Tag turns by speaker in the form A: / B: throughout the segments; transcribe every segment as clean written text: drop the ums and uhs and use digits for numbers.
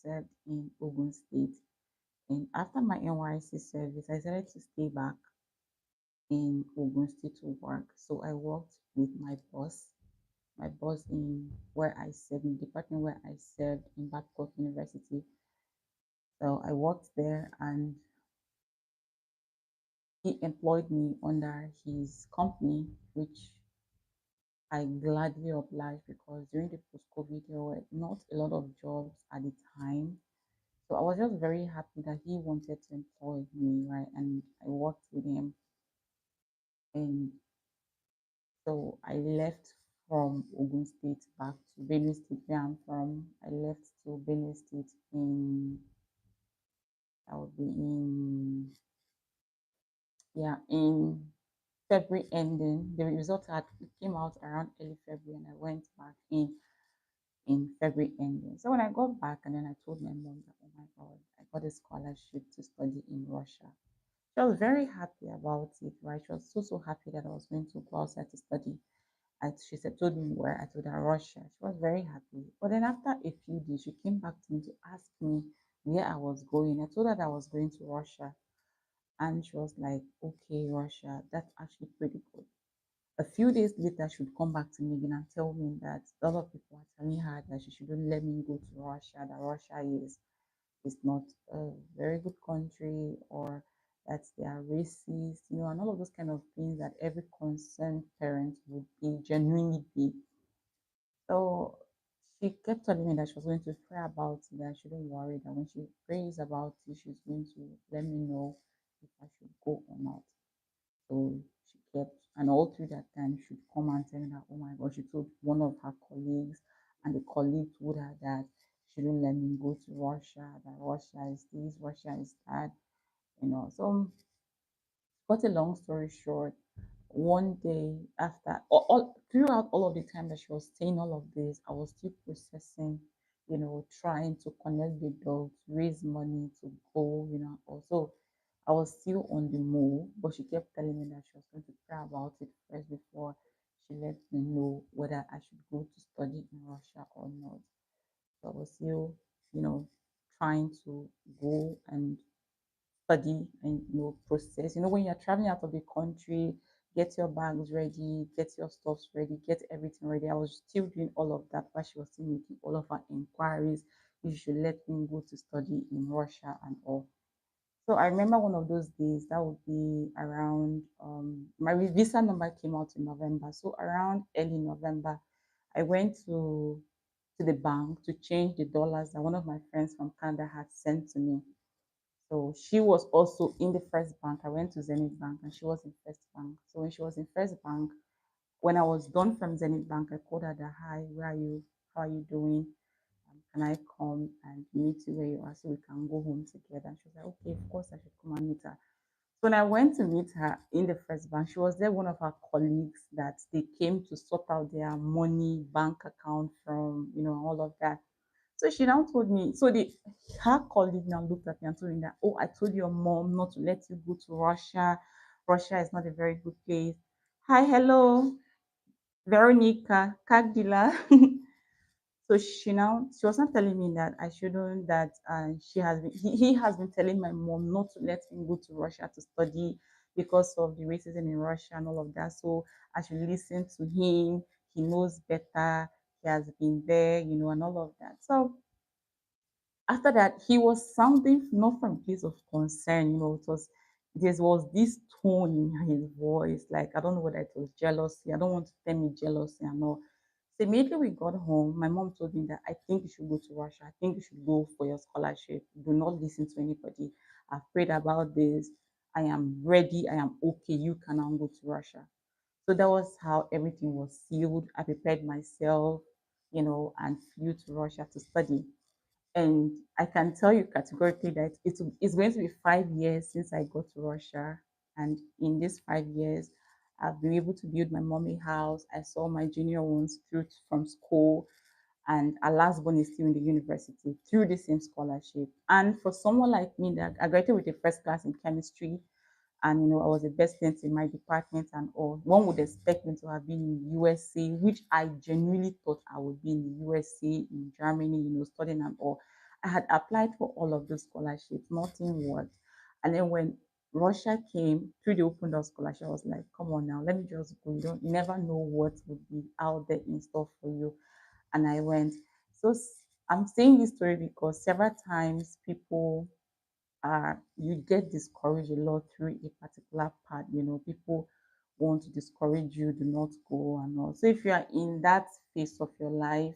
A: served in Ogun State. And after my NYC service, I decided to stay back in Ogun State to work. So I worked with my boss in where I served, in the department where I served in Babcock University. So I worked there and he employed me under his company, which I gladly obliged because during the post-COVID, there were not a lot of jobs at the time. So I was just very happy that he wanted to employ me, right? And I worked with him. And so I left from Ogun State back to Benue State, where I'm from. I left to Benue State in, I would be in, yeah, in February ending. The result had came out around early February, and I went back in February ending. So when I got back, and then I told my mom that, oh my God, I got a scholarship to study in Russia. She was very happy about it, right? She was so happy that I was going to go outside to study. She said, told me where. I told her Russia. She was very happy. But then after a few days, she came back to me to ask me where I was going. I told her that I was going to Russia. And she was like, okay, Russia, that's actually pretty good. A few days later, she would come back to me again and tell me that a lot of people are telling her that she shouldn't let me go to Russia, that Russia is not a very good country, or that they are racist, and all of those kind of things that every concerned parent would be genuinely be. So she kept telling me that she was going to pray about it, that I shouldn't worry, that when she prays about it, she's going to let me know if I should go or not. So she kept, and all through that time, she'd come and tell me that, oh my God, she told one of her colleagues, and the colleague told her that she didn't let me go to Russia, that Russia is this, Russia is that. So, cut a long story short, one day after, throughout all of the time that she was saying all of this, I was still processing, trying to connect the dots, raise money to go, also I was still on the move, but she kept telling me that she was going to pray about it first before she let me know whether I should go to study in Russia or not. So I was still, you know, trying to go and study and process. When you're traveling out of the country, get your bags ready, get your stuffs ready, get everything ready. I was still doing all of that while she was still making all of her inquiries. You should let me go to study in Russia and all. So I remember one of those days, that would be around my visa number came out in November. So around early November, I went to the bank to change the dollars that one of my friends from Canada had sent to me. So she was also in the First Bank. I went to Zenith Bank and she was in First Bank. So when she was in First Bank, when I was done from Zenith Bank, I called her that, hi, where are you? How are you doing? Can I come and meet you where you are so we can go home together? And she was like, okay, of course I should come and meet her. So when I went to meet her in the First Bank, she was there, one of her colleagues that they came to sort out their money, bank account from, all of that. So she now told me, so her colleague now looked at me and told me that, oh, I told your mom not to let you go to Russia. Russia is not a very good place. Hi, hello, Veronica, Kagdila. So she was not telling me that I shouldn't, that he has been telling my mom not to let him go to Russia to study because of the racism in Russia and all of that. So I should listen to him. He knows better. He has been there, and all of that. So after that, he was sounding not from a place of concern, there was this tone in his voice, like I don't know whether it was jealousy. I don't want to tell me jealousy and all. So immediately we got home, my mom told me that I think you should go to Russia. I think you should go for your scholarship. Do not listen to anybody. I've prayed about this. I am ready. I am okay. You can now go to Russia. So that was how everything was sealed. I prepared myself, and flew to Russia to study. And I can tell you categorically that it's going to be 5 years since I got to Russia. And in these 5 years, I've been able to build my mommy house. I saw my junior ones through from school, and our last born is still in the university through the same scholarship. And for someone like me that I graduated with a first class in chemistry, and I was the best student in my department and all. One would expect me to have been in USA, which I genuinely thought I would be in the USA, in Germany, studying and all. I had applied for all of those scholarships, nothing worked. And then when Russia came through the open door scholarship, I was like, come on now, let me just go. You never know what would be out there in store for you. And I went. So I'm saying this story because several times people you get discouraged a lot through a particular part. People want to discourage you, do not go and all. So if you are in that phase of your life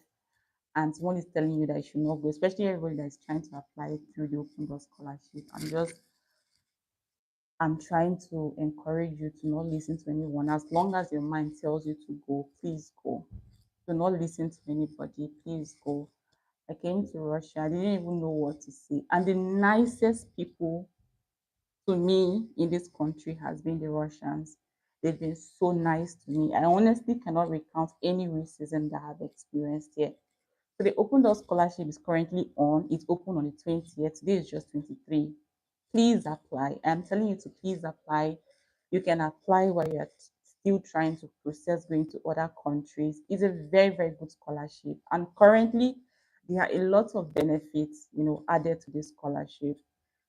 A: and someone is telling you that you should not go, especially everybody that is trying to apply through the open door scholarship, I'm trying to encourage you to not listen to anyone. As long as your mind tells you to go, please go. Do not listen to anybody. Please go. I came to Russia. I didn't even know what to say. And the nicest people to me in this country has been the Russians. They've been so nice to me. I honestly cannot recount any racism that I've experienced here. So the Open Door Scholarship is currently on. It's open on the 20th. Today is just 23. Please apply. I'm telling you to please apply. You can apply while you're still trying to process going to other countries. It's a very, very good scholarship. And currently, there are a lot of benefits, added to this scholarship.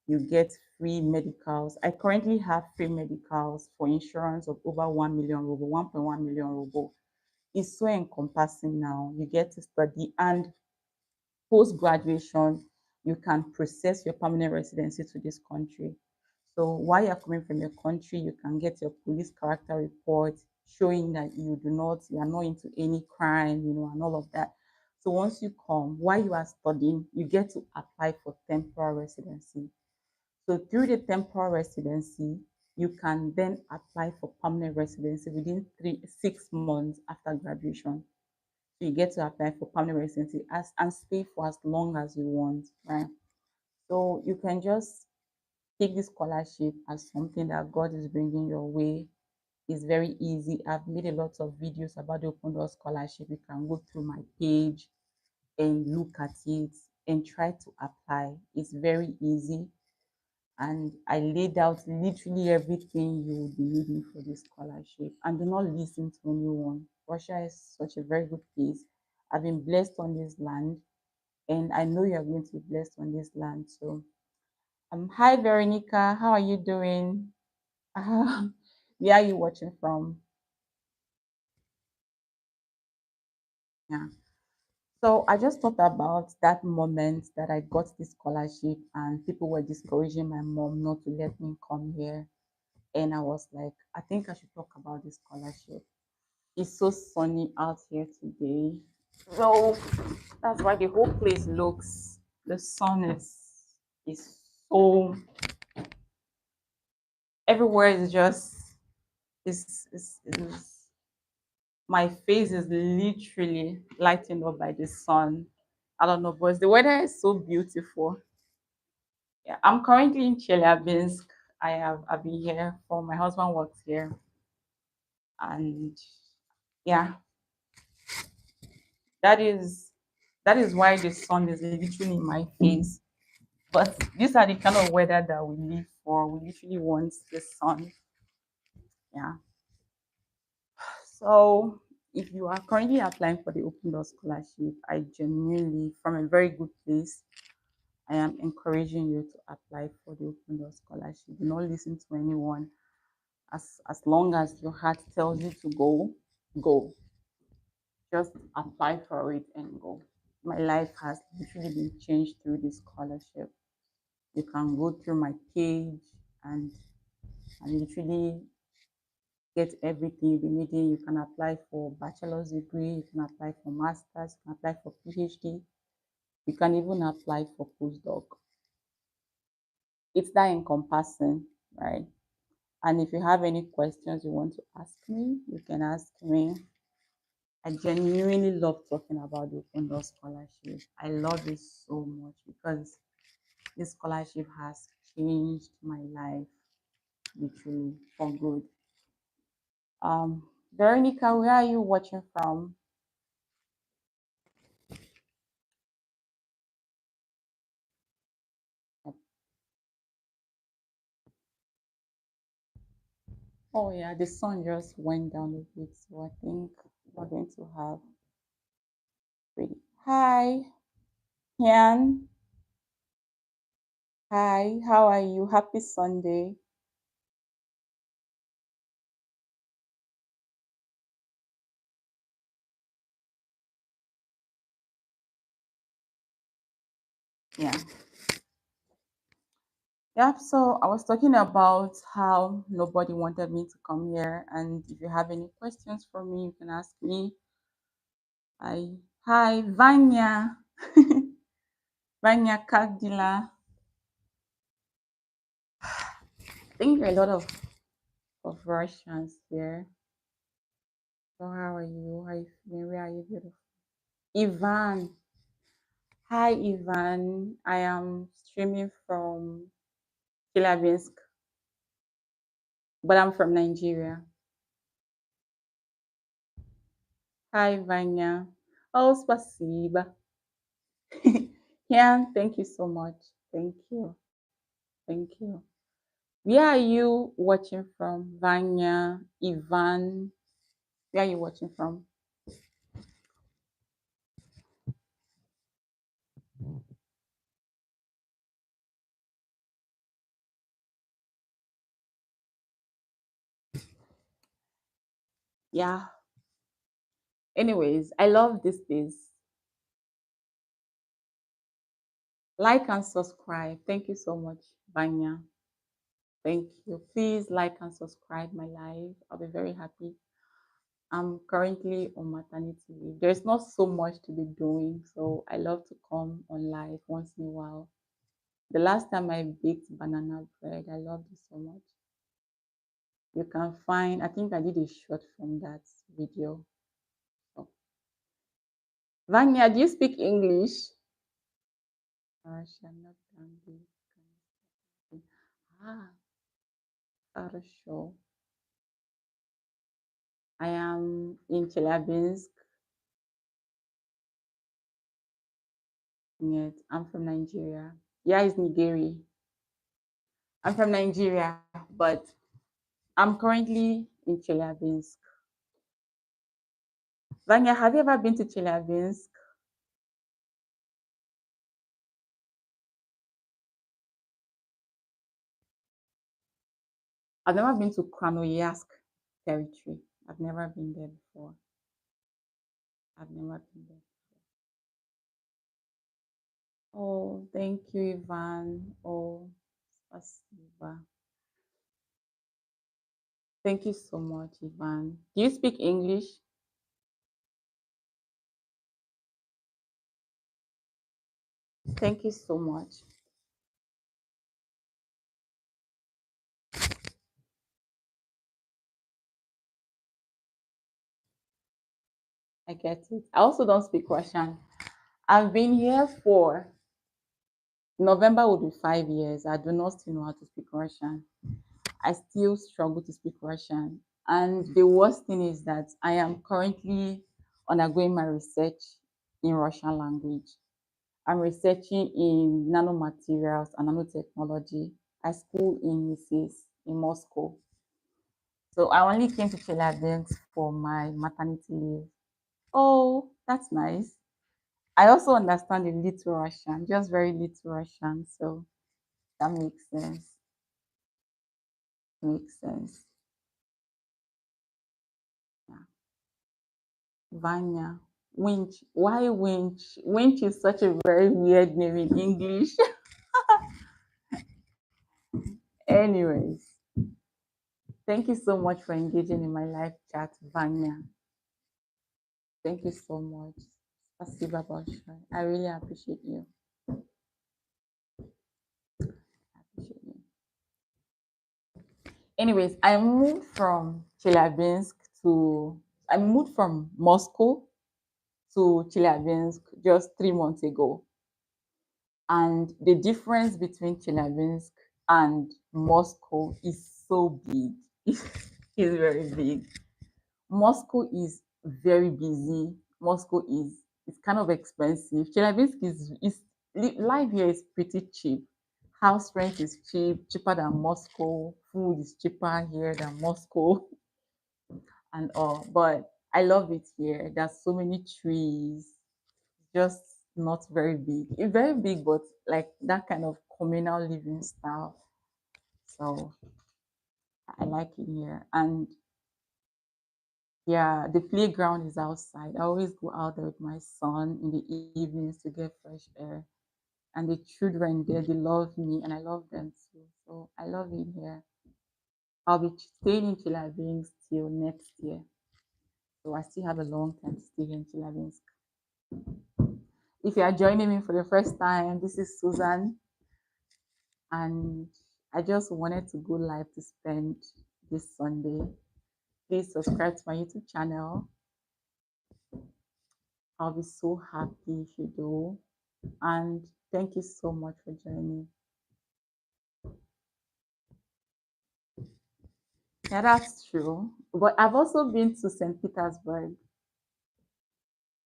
A: You get free medicals. I currently have free medicals for insurance of over 1 million ruble, 1.1 million ruble. It's so encompassing now. You get to study, and post graduation, you can process your permanent residency to this country. So while you're coming from your country, you can get your police character report showing that you are not into any crime, and all of that. So once you come, while you are studying, you get to apply for temporary residency. So through the temporary residency, you can then apply for permanent residency within 6 months after graduation. So you get to apply for permanent residency and stay for as long as you want, right? So you can just take this scholarship as something that God is bringing your way. It's very easy. I've made a lot of videos about the Open Door Scholarship. You can go through my page and look at it and try to apply. It's very easy. And I laid out literally everything you would be needing for this scholarship. And do not listen to anyone. Russia is such a very good place. I've been blessed on this land, and I know you are going to be blessed on this land. So, hi Veronica, how are you doing? Where are you watching from? Yeah. So I just thought about that moment that I got this scholarship, and people were discouraging my mom not to let me come here. And I was like, I think I should talk about this scholarship. It's so sunny out here today. So that's why the whole place looks, the sun is so, everywhere is just, is my face is literally lighting up by the sun. I don't know, but the weather is so beautiful. Yeah, I'm currently in Chelyabinsk. I've been here for my husband works here, and yeah, that is that is why the sun is literally in my face. But these are the kind of weather that we live for. We literally want the sun. Yeah. So if you are currently applying for the Open Door Scholarship, I genuinely, from a very good place, I am encouraging you to apply for the Open Door Scholarship. Do not listen to anyone. As long as your heart tells you to go, go. Just apply for it and go. My life has literally been changed through this scholarship. You can go through my page and literally get everything you be needing. You can apply for bachelor's degree, you can apply for master's, you can apply for PhD, you can even apply for postdoc. It's that encompassing, right? And if you have any questions you want to ask me, you can ask me. I genuinely love talking about the Open Door Scholarship. I love it so much because this scholarship has changed my life literally for good. Veronica, where are you watching from? Oh yeah, the sun just went down a bit, so I think we're going to have pretty. Hi, Yan. Hi, how are you? Happy Sunday. Yeah. Yeah, so I was talking about how nobody wanted me to come here. And if you have any questions for me, you can ask me. Hi, Vanya. Vanya Kagdila. I think there are a lot of Russians here. So how are you? How are you feeling? Where are you beautiful? Ivan. Hi, Ivan. I am streaming from Chelyabinsk, but I'm from Nigeria. Hi, Vanya. Oh, спасибо. Yeah, thank you so much. Thank you. Thank you. Where are you watching from, Vanya, Ivan? Where are you watching from? Yeah. Anyways, I love these days. Like and subscribe. Thank you so much, Vanya. Thank you. Please like and subscribe my live. I'll be very happy. I'm currently on maternity leave. There's not so much to be doing, so I love to come on live once in a while. The last time I baked banana bread, I loved it so much. You can find, I think I did a shot from that video. So, Vanya, do you speak English? Russian, not Gandhi. Ah, хорошо. I am in Chelyabinsk. Yet I'm from Nigeria. Yeah, it's Nigeri. I'm from Nigeria, but I'm currently in Chelyabinsk. Vanya, have you ever been to Chelyabinsk? I've never been to Krasnoyarsk territory. I've never been there before. I've never been there. Oh, thank you, Ivan. Oh, спасибо. Thank you so much, Ivan. Do you speak English? Thank you so much. I get it. I also don't speak Russian. I've been here for November will be 5 years. I do not still know how to speak Russian. I still struggle to speak Russian. And the worst thing is that I am currently undergoing my research in Russian language. I'm researching in nanomaterials and nanotechnology. I school in Mrs. in Moscow. So I only came to Chelyabinsk for my maternity leave. Oh, that's nice. I also understand a little Russian, just very little Russian. So that makes sense. Makes sense. Yeah. Vanya. Winch. Why Winch? Winch is such a very weird name in English. Anyways, thank you so much for engaging in my live chat, Vanya. Thank you so much. Spasiba большое. I really appreciate you. I appreciate you. Anyways, I moved from Moscow to Chelyabinsk just 3 months ago. And the difference between Chelyabinsk and Moscow is so big. It's very big. Moscow is very busy. Moscow is it's kind of expensive. Chelyabinsk is life here is pretty cheap. House rent is cheap, cheaper than Moscow. Food is cheaper here than Moscow and all. But I love it here. There's so many trees. Just not very big. It's very big, but like that kind of communal living style. So I like it here. And yeah, the playground is outside. I always go out there with my son in the evenings to get fresh air. And the children there, they love me and I love them too. So I love it here. I'll be staying in Chilabinsk till next year. So I still have a long time to stay here in Chilabinsk. If you are joining me for the first time, this is Susan, and I just wanted to go live to spend this Sunday. Please subscribe to my YouTube channel. I'll be so happy if you do. And thank you so much for joining. Yeah, that's true. But I've also been to St. Petersburg.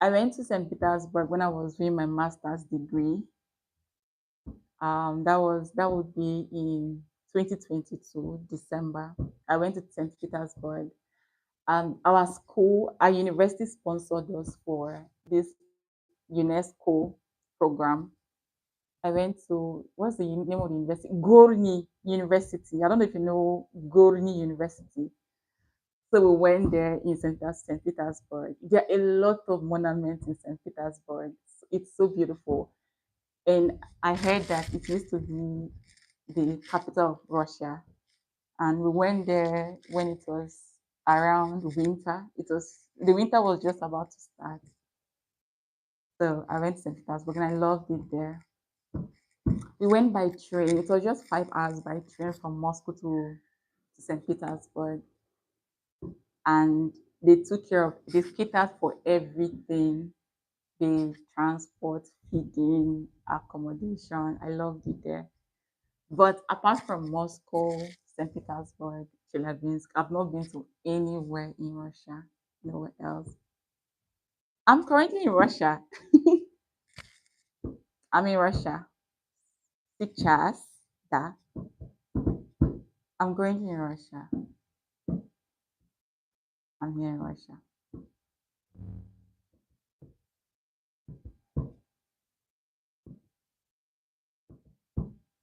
A: I went to St. Petersburg when I was doing my master's degree. That would be in 2022 December. I went to St. Petersburg. Our school, our university sponsored us for this UNESCO program. I went to, what's the name of the university? Gorny University. I don't know if you know Gorny University. So we went there in St. Petersburg. There are a lot of monuments in St. Petersburg. It's so beautiful. And I heard that it used to be the capital of Russia. And we went there when it was around winter. The winter was just about to start. So I went to St. Petersburg and I loved it there. We went by train. It was just 5 hours by train from Moscow to St. Petersburg. And they took care of, they catered for everything. The transport, feeding, accommodation. I loved it there. But apart from Moscow, St. Petersburg, Chelyabinsk, I've not been to anywhere in Russia, nowhere else. I'm currently in Russia. I'm in Russia. Сейчас, да. I'm currently in Russia. I'm here in Russia.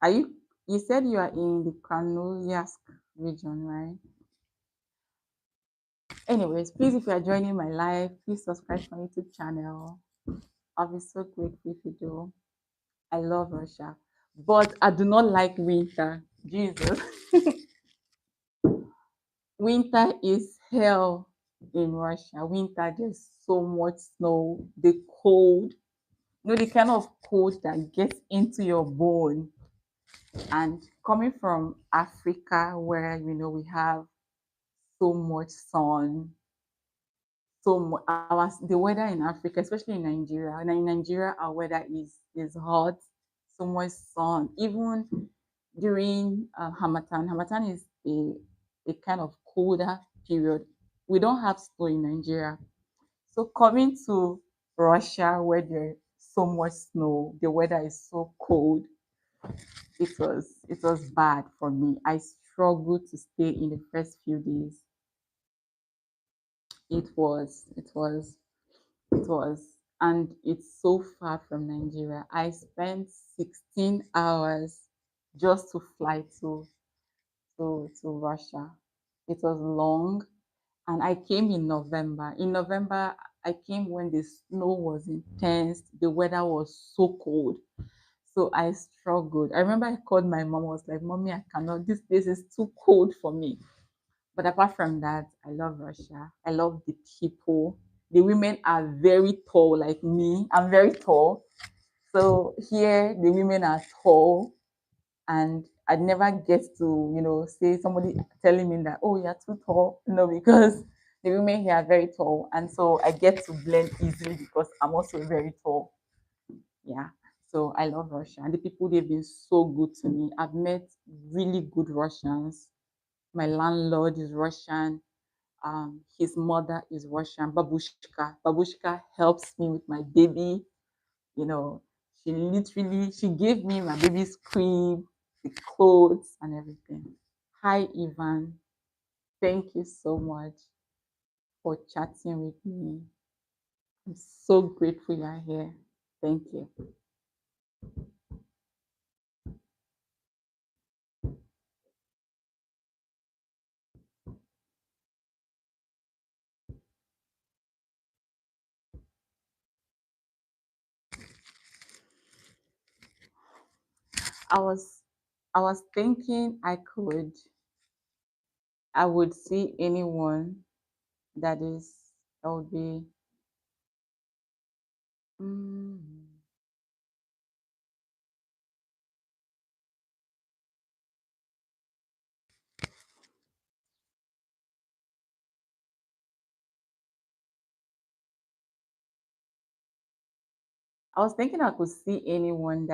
A: Are you? You said you are in the Krasnoyarsk region, right? Anyways, please, if you are joining my live, please subscribe to my YouTube channel. I'll be so grateful if you do. I love Russia, but I do not like winter. Jesus, winter is hell in Russia. Winter, there's so much snow. The cold, the kind of cold that gets into your bone. And coming from Africa, where we have so much sun, the weather in Africa, especially in Nigeria. And in Nigeria, our weather is hot, so much sun. Even during Hamatan, Hamatan is a kind of colder period. We don't have snow in Nigeria, so coming to Russia where there's so much snow, the weather is so cold. It was bad for me. I struggled to stay in the first few days. It was, and it's so far from Nigeria. I spent 16 hours just to fly to Russia. It was long, and I came in November. In November, I came when the snow was intense. The weather was so cold. So I struggled. I remember I called my mom, I was like, Mommy, I cannot, this place is too cold for me. But apart from that, I love Russia. I love the people. The women are very tall, like me. I'm very tall. So here, the women are tall, and I'd never get to, say somebody telling me that, oh, you're too tall. No, because the women here are very tall. And so I get to blend easily because I'm also very tall. Yeah. So I love Russia. And the people, they've been so good to me. I've met really good Russians. My landlord is Russian. His mother is Russian, Babushka. Babushka helps me with my baby. You know, she gave me my baby's crib, the clothes, and everything. Hi, Ivan. Thank you so much for chatting with me. I'm so grateful you're here. Thank you. I was I was thinking I would see anyone that is that would be mm, I was thinking I could see anyone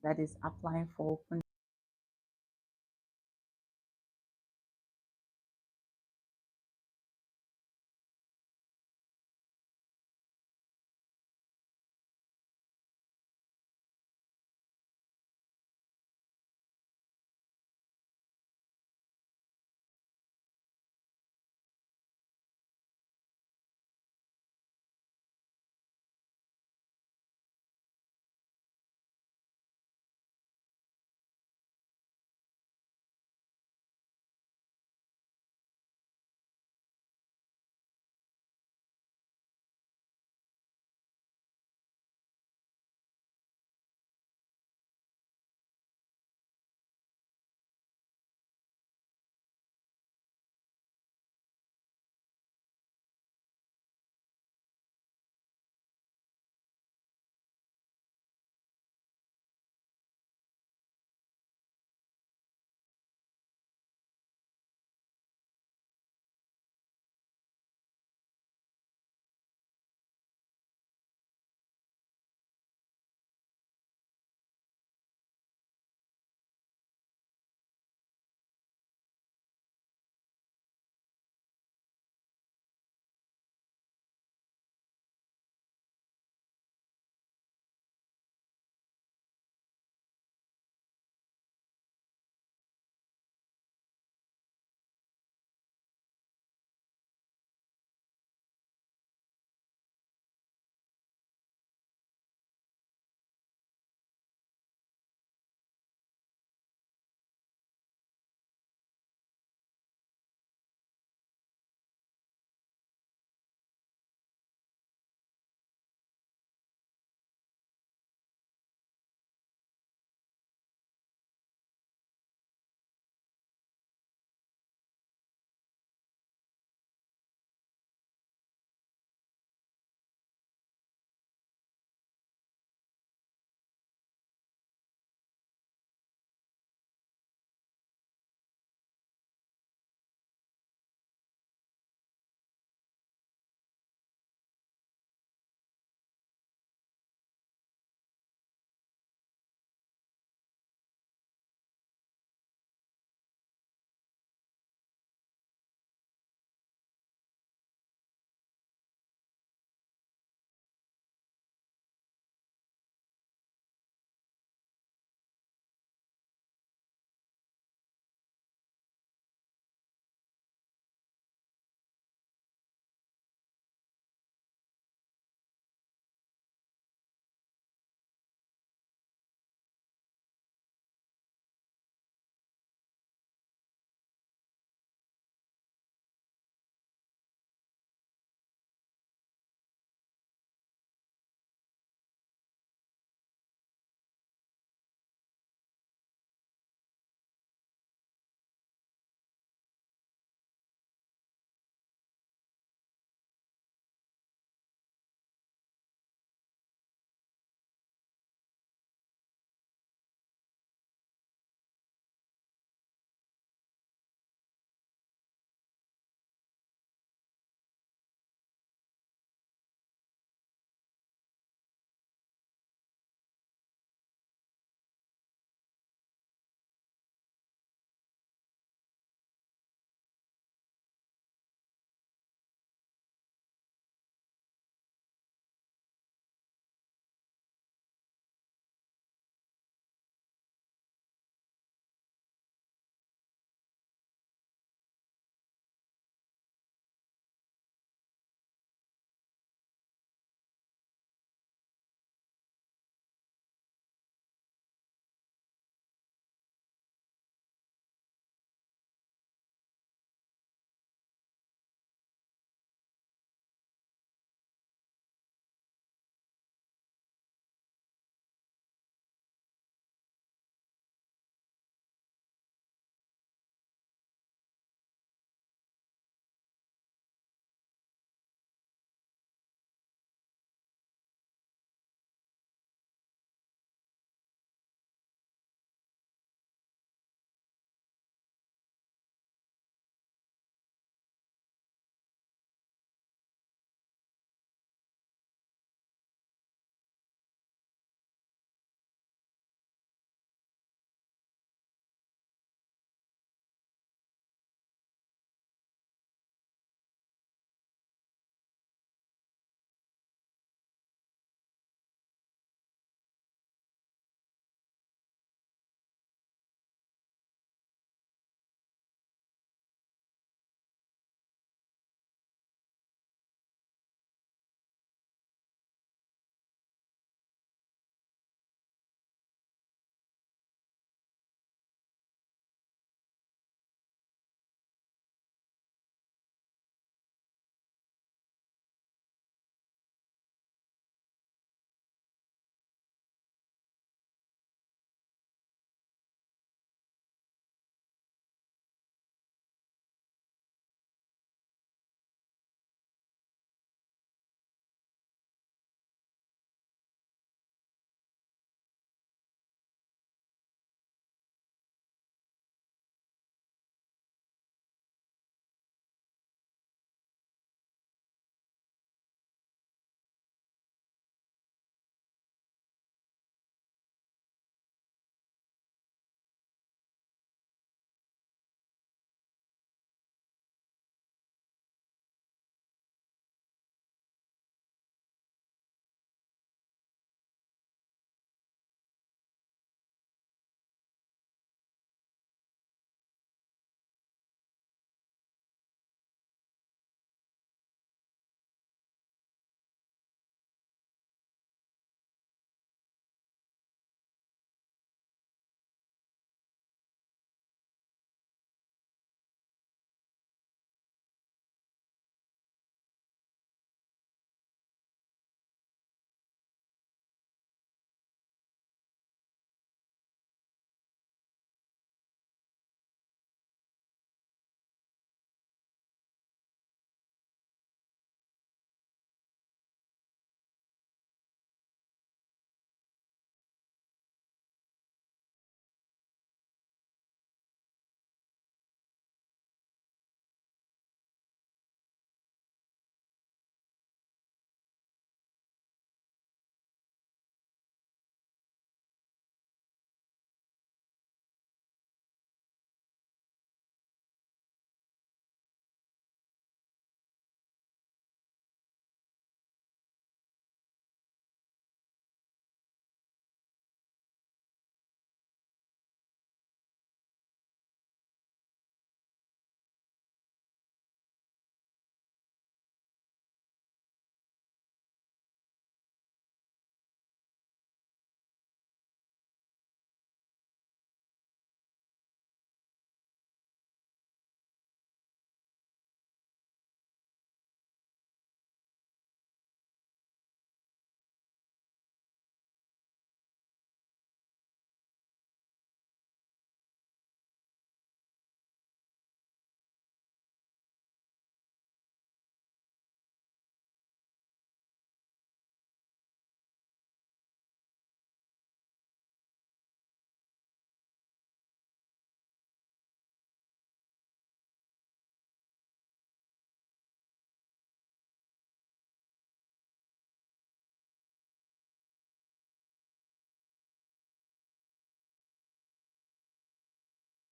A: that is applying for open